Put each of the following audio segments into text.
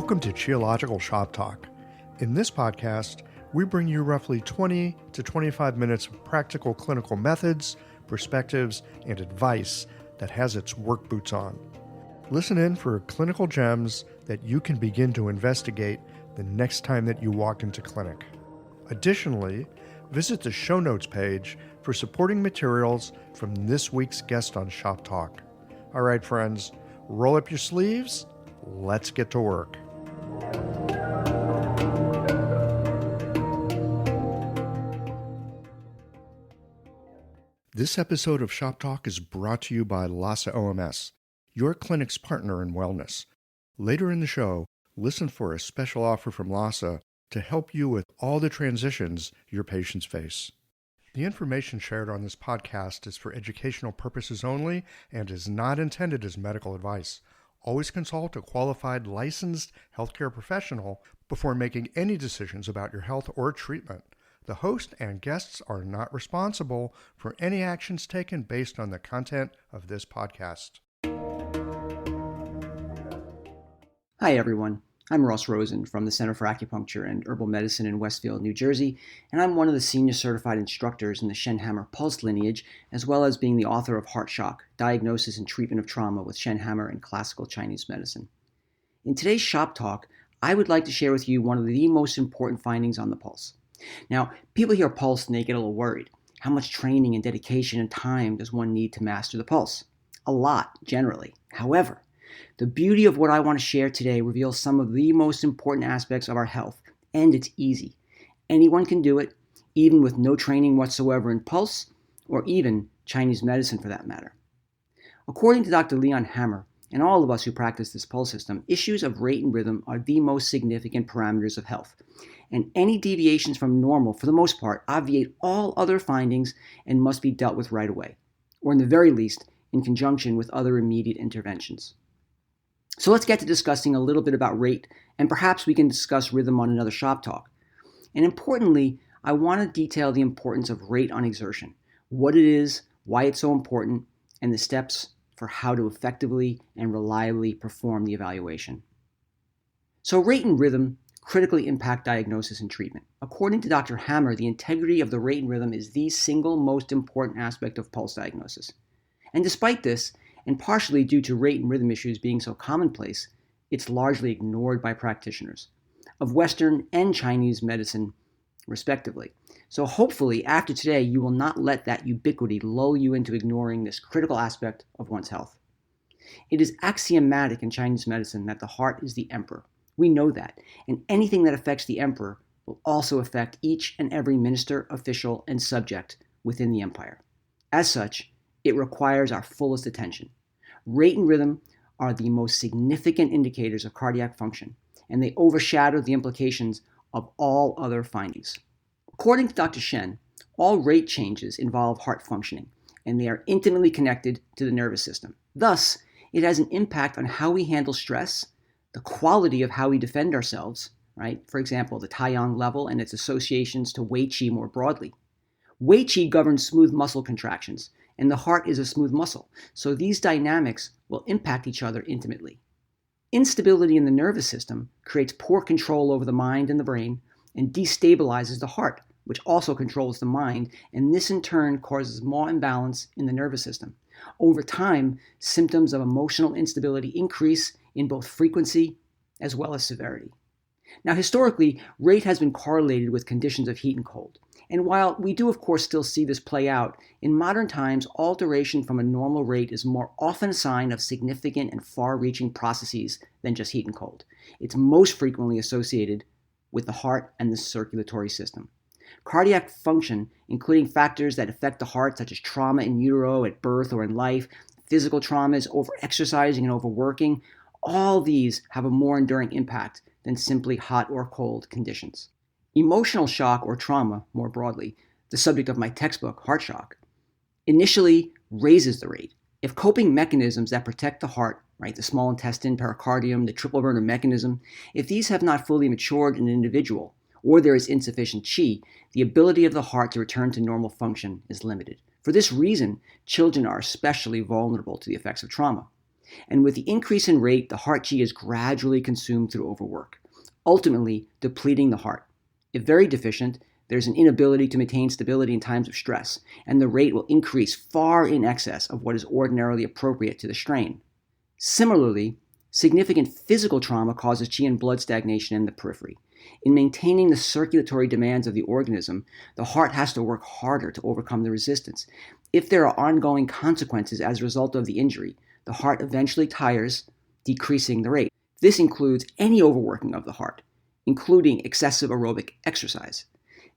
Welcome to Geological Shop Talk. In this podcast, we bring you roughly 20 to 25 minutes of practical clinical methods, perspectives, and advice that has its work boots on. Listen in for clinical gems that you can begin to investigate the next time that you walk into clinic. Additionally, visit the show notes page for supporting materials from this week's guest on Shop Talk. All right, friends, roll up your sleeves. Let's get to work. This episode of Shop Talk is brought to you by LASA OMS, your clinic's partner in wellness. Later in the show, listen for a special offer from LASA to help you with all the transitions your patients face. The information shared on this podcast is for educational purposes only and is not intended as medical advice. Always consult a qualified licensed healthcare professional before making any decisions about your health or treatment. The host and guests are not responsible for any actions taken based on the content of this podcast. Hi everyone, I'm Rosen from the Center for Acupuncture and Herbal Medicine in Westfield, New Jersey, and I'm one of the senior certified instructors in the Shen-Hammer Pulse lineage, as well as being the author of Heart Shock, Diagnosis and Treatment of Trauma with Shen-Hammer in Classical Chinese Medicine. In today's Shop Talk, I would like to share with you one of the most important findings on the pulse. Now, people hear pulse and they get a little worried. How much training and dedication and time does one need to master the pulse? A lot, generally. However, the beauty of what I want to share today reveals some of the most important aspects of our health, and it's easy. Anyone can do it, even with no training whatsoever in pulse, or even Chinese medicine for that matter. According to Dr. Leon Hammer, and all of us who practice this pulse system, issues of rate and rhythm are the most significant parameters of health. And any deviations from normal, for the most part, obviate all other findings and must be dealt with right away, or in the very least, in conjunction with other immediate interventions. So let's get to discussing a little bit about rate, and perhaps we can discuss rhythm on another Shop Talk. And importantly, I want to detail the importance of rate on exertion, what it is, why it's so important, and the steps for how to effectively and reliably perform the evaluation. So rate and rhythm critically impact diagnosis and treatment. According to Dr. Hammer, the integrity of the rate and rhythm is the single most important aspect of pulse diagnosis. And despite this, and partially due to rate and rhythm issues being so commonplace, it's largely ignored by practitioners of Western and Chinese medicine, respectively. So hopefully, after today, you will not let that ubiquity lull you into ignoring this critical aspect of one's health. It is axiomatic in Chinese medicine that the heart is the emperor. We know that, and anything that affects the emperor will also affect each and every minister, official, and subject within the empire. As such, it requires our fullest attention. Rate and rhythm are the most significant indicators of cardiac function, and they overshadow the implications of all other findings. According to Dr. Shen, all rate changes involve heart functioning, and they are intimately connected to the nervous system. Thus, it has an impact on how we handle stress, the quality of how we defend ourselves, right? For example, the Taiyang level and its associations to Wei Qi more broadly. Wei Qi governs smooth muscle contractions, and the heart is a smooth muscle, so these dynamics will impact each other intimately. Instability in the nervous system creates poor control over the mind and the brain and destabilizes the heart, which also controls the mind, and this in turn causes more imbalance in the nervous system. Over time, symptoms of emotional instability increase in both frequency as well as severity. Now, historically, rate has been correlated with conditions of heat and cold. And while we do, of course, still see this play out, in modern times, alteration from a normal rate is more often a sign of significant and far-reaching processes than just heat and cold. It's most frequently associated with the heart and the circulatory system. Cardiac function, including factors that affect the heart, such as trauma in utero, at birth, or in life, physical traumas, over-exercising and overworking, all these have a more enduring impact than simply hot or cold conditions. Emotional shock or trauma, more broadly, the subject of my textbook, Heart Shock, initially raises the rate. If coping mechanisms that protect the heart, right, the small intestine, pericardium, the triple burner mechanism, if these have not fully matured in an individual, or there is insufficient qi, the ability of the heart to return to normal function is limited. For this reason, children are especially vulnerable to the effects of trauma. And with the increase in rate, the heart Qi is gradually consumed through overwork, ultimately depleting the heart. If very deficient, there's an inability to maintain stability in times of stress, and the rate will increase far in excess of what is ordinarily appropriate to the strain. Similarly, significant physical trauma causes Qi and blood stagnation in the periphery. In maintaining the circulatory demands of the organism, the heart has to work harder to overcome the resistance. If there are ongoing consequences as a result of the injury, the heart eventually tires, decreasing the rate. This includes any overworking of the heart, including excessive aerobic exercise.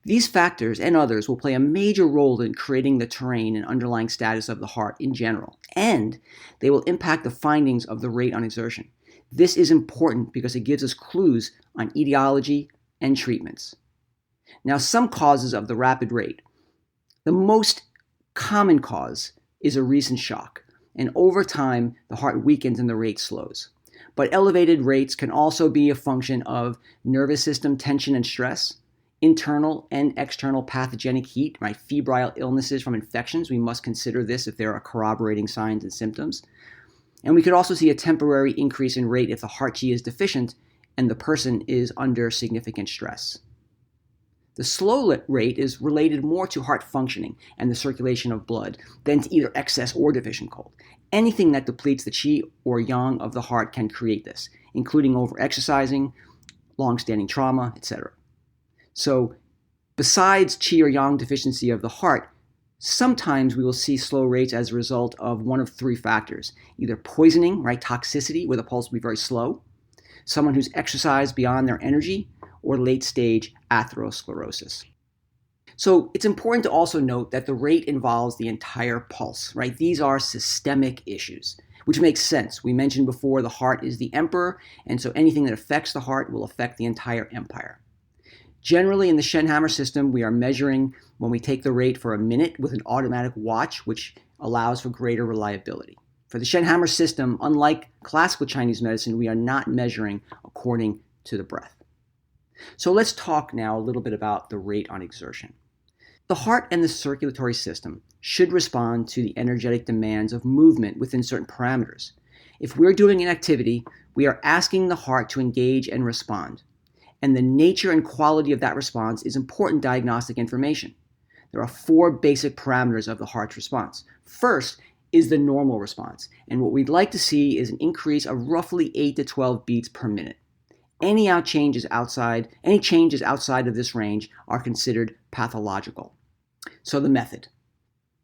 These factors and others will play a major role in creating the terrain and underlying status of the heart in general, and they will impact the findings of the rate on exertion. This is important because it gives us clues on etiology and treatments. Now, some causes of the rapid rate. The most common cause is a recent shock, and over time, the heart weakens and the rate slows. But elevated rates can also be a function of nervous system tension and stress, internal and external pathogenic heat, right? Febrile illnesses from infections. We must consider this if there are corroborating signs and symptoms. And we could also see a temporary increase in rate if the heart Qi is deficient and the person is under significant stress. The slow rate is related more to heart functioning and the circulation of blood than to either excess or deficient cold. Anything that depletes the Qi or Yang of the heart can create this, including over-exercising, long-standing trauma, etc. So besides Qi or Yang deficiency of the heart, sometimes we will see slow rates as a result of one of three factors: either poisoning, right, toxicity, where the pulse will be very slow, someone who's exercised beyond their energy, or late-stage atherosclerosis. So it's important to also note that the rate involves the entire pulse, right? These are systemic issues, which makes sense. We mentioned before the heart is the emperor, and so anything that affects the heart will affect the entire empire. Generally, in the Shen-Hammer system, we are measuring when we take the rate for a minute with an automatic watch, which allows for greater reliability. For the Shen-Hammer system, unlike classical Chinese medicine, we are not measuring according to the breath. So let's talk now a little bit about the rate on exertion. The heart and the circulatory system should respond to the energetic demands of movement within certain parameters. If we're doing an activity, we are asking the heart to engage and respond. And the nature and quality of that response is important diagnostic information. There are four basic parameters of the heart's response. First is the normal response, and what we'd like to see is an increase of roughly 8 to 12 beats per minute. Any changes outside of this range are considered pathological. So the method.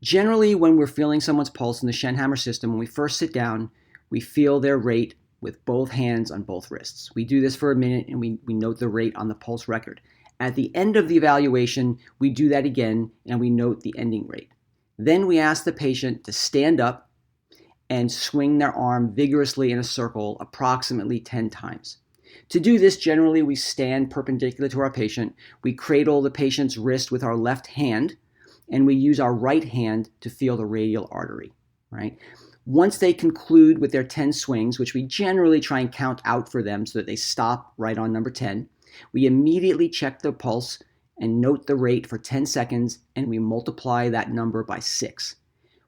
Generally, when we're feeling someone's pulse in the Shen-Hammer system, when we first sit down, we feel their rate with both hands on both wrists. We do this for a minute and we note the rate on the pulse record. At the end of the evaluation, we do that again and we note the ending rate. Then we ask the patient to stand up and swing their arm vigorously in a circle approximately 10 times. To do this, generally we stand perpendicular to our patient, we cradle the patient's wrist with our left hand, and we use our right hand to feel the radial artery, right? Once they conclude with their 10 swings, which we generally try and count out for them so that they stop right on number 10, we immediately check the pulse and note the rate for 10 seconds, and we multiply that number by 6.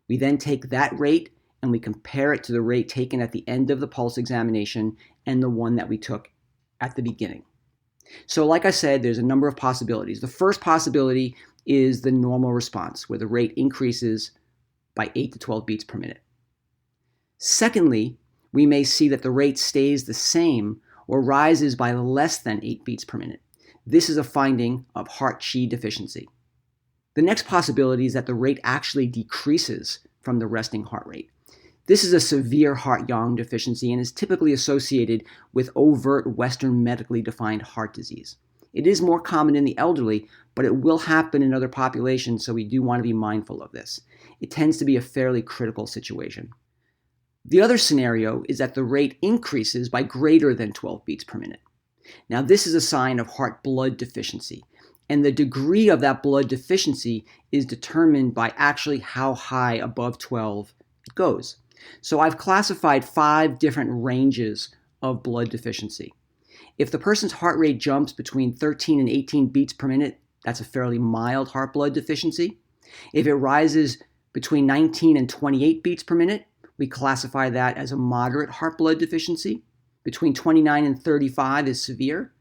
We then take that rate and we compare it to the rate taken at the end of the pulse examination and the one that we took at the beginning. So like I said, there's a number of possibilities. The first possibility is the normal response, where the rate increases by 8 to 12 beats per minute. Secondly, we may see that the rate stays the same or rises by less than 8 beats per minute. This is a finding of heart Qi deficiency. The next possibility is that the rate actually decreases from the resting heart rate. This is a severe heart Yang deficiency and is typically associated with overt Western medically defined heart disease. It is more common in the elderly, but it will happen in other populations, so we do want to be mindful of this. It tends to be a fairly critical situation. The other scenario is that the rate increases by greater than 12 beats per minute. Now, this is a sign of heart blood deficiency, and the degree of that blood deficiency is determined by actually how high above 12 it goes. So I've classified 5 different ranges of blood deficiency. If the person's heart rate jumps between 13 and 18 beats per minute, that's a fairly mild heart blood deficiency. If it rises between 19 and 28 beats per minute, We classify that as a moderate heart blood deficiency. Between 29 and 35 is severe.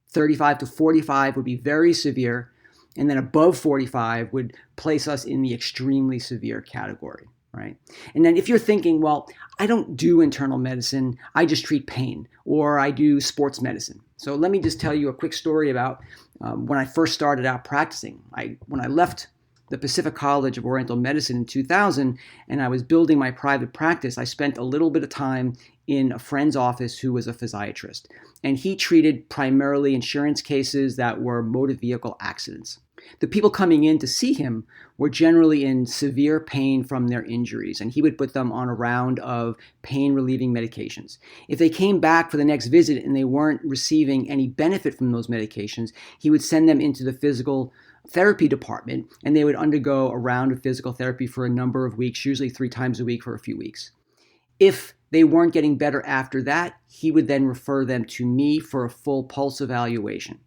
35 to 45 would be very severe. And then above 45 would place us in the extremely severe category, right? And then if you're thinking, well, I don't do internal medicine, I just treat pain, or I do sports medicine. So let me just tell you a quick story about when I first started out practicing. When I left the Pacific College of Oriental Medicine in 2000 and I was building my private practice, I spent a little bit of time in a friend's office who was a physiatrist. And he treated primarily insurance cases that were motor vehicle accidents. The people coming in to see him were generally in severe pain from their injuries, and he would put them on a round of pain-relieving medications. If they came back for the next visit and they weren't receiving any benefit from those medications, he would send them into the physical therapy department, and they would undergo a round of physical therapy for a number of weeks, usually 3 times a week for a few weeks. If they weren't getting better after that, he would then refer them to me for a full pulse evaluation.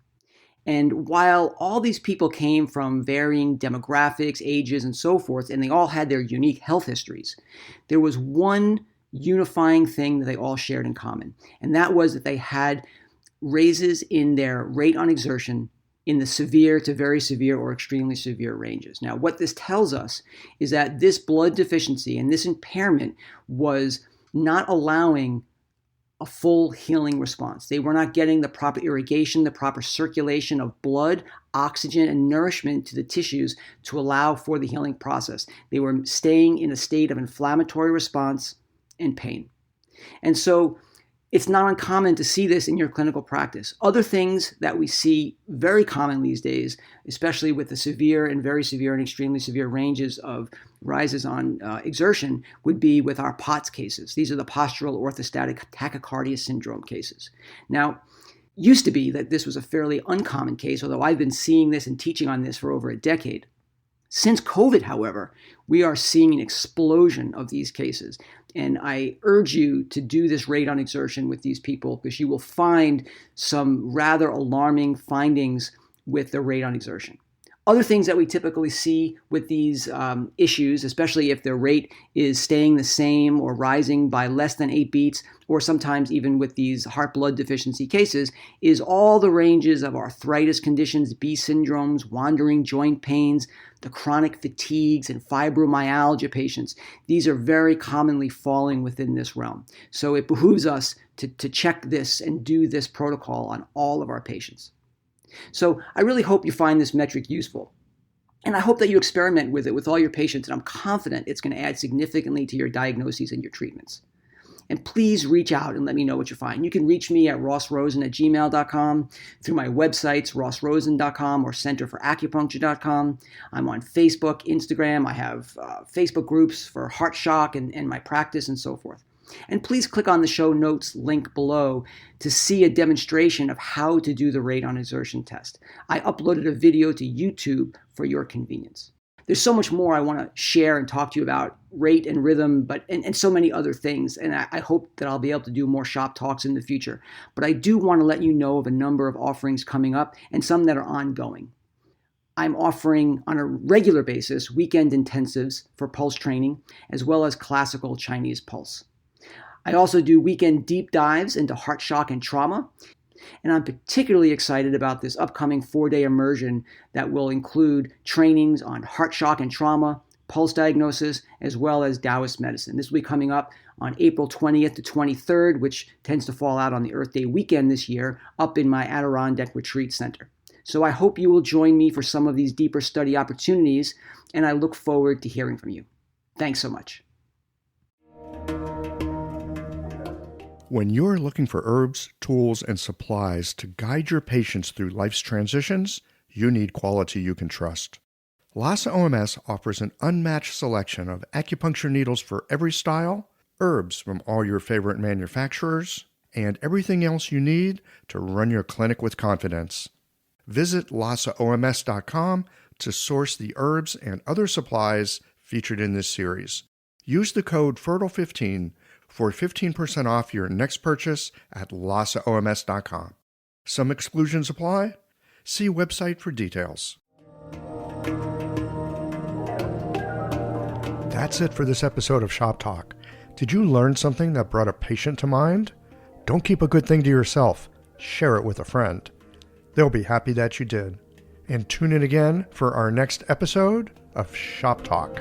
And while all these people came from varying demographics, ages, and so forth, and they all had their unique health histories, there was one unifying thing that they all shared in common, and that was that they had raises in their rate on exertion in the severe to very severe or extremely severe ranges. Now, what this tells us is that this blood deficiency and this impairment was not allowing a full healing response. They were not getting the proper irrigation, the proper circulation of blood, oxygen, and nourishment to the tissues to allow for the healing process. They were staying in a state of inflammatory response and pain. And so it's not uncommon to see this in your clinical practice. Other things that we see very common these days, especially with the severe and very severe and extremely severe ranges of rises on exertion, would be with our POTS cases. These are the postural orthostatic tachycardia syndrome cases. Now, used to be that this was a fairly uncommon case, although I've been seeing this and teaching on this for over a decade. Since COVID, however, we are seeing an explosion of these cases. And I urge you to do this rate on exertion with these people because you will find some rather alarming findings with the rate on exertion. Other things that we typically see with these issues, especially if their rate is staying the same or rising by less than 8 beats, or sometimes even with these heart blood deficiency cases, is all the ranges of arthritis conditions, B syndromes, wandering joint pains, the chronic fatigues, and fibromyalgia patients. These are very commonly falling within this realm. So it behooves us to check this and do this protocol on all of our patients. So I really hope you find this metric useful. And I hope that you experiment with it with all your patients, and I'm confident it's going to add significantly to your diagnoses and your treatments. And please reach out and let me know what you find. You can reach me at rossrosen@gmail.com, through my websites, rossrosen.com or centerforacupuncture.com. I'm on Facebook, Instagram. I have Facebook groups for Heart Shock and my practice and so forth. And please click on the show notes link below to see a demonstration of how to do the rate on exertion test. I uploaded a video to YouTube for your convenience. There's so much more I want to share and talk to you about rate and rhythm, and so many other things. And I hope that I'll be able to do more shop talks in the future. But I do want to let you know of a number of offerings coming up and some that are ongoing. I'm offering on a regular basis weekend intensives for pulse training, as well as classical Chinese pulse. I also do weekend deep dives into heart shock and trauma. And I'm particularly excited about this upcoming 4-day immersion that will include trainings on heart shock and trauma, pulse diagnosis, as well as Taoist medicine. This will be coming up on April 20th to 23rd, which tends to fall out on the Earth Day weekend this year, up in my Adirondack Retreat Center. So I hope you will join me for some of these deeper study opportunities, and I look forward to hearing from you. Thanks so much. When you're looking for herbs, tools, and supplies to guide your patients through life's transitions, you need quality you can trust. Lhasa OMS offers an unmatched selection of acupuncture needles for every style, herbs from all your favorite manufacturers, and everything else you need to run your clinic with confidence. Visit LhasaOMS.com to source the herbs and other supplies featured in this series. Use the code FERTILE15 for 15% off your next purchase at LhasaOMS.com. Some exclusions apply. See website for details. That's it for this episode of Shop Talk. Did you learn something that brought a patient to mind? Don't keep a good thing to yourself. Share it with a friend. They'll be happy that you did. And tune in again for our next episode of Shop Talk.